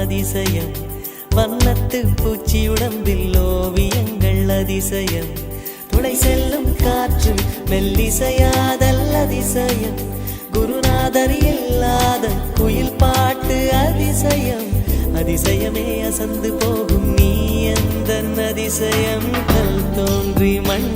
அதிசயம் வண்ணத்து பூச்சி உடம்பில் ஓவியங்கள் அதிசயம் துளை செல்லும் காற்று மெல்லிசையாதல் அதிசயம் குருநாதர் இல்லாத குயில் பாட்டு அதிசயம் அதிசயமே அசந்து போகும் நீ அந்த அதிசயம் கல் தோன்றி மண்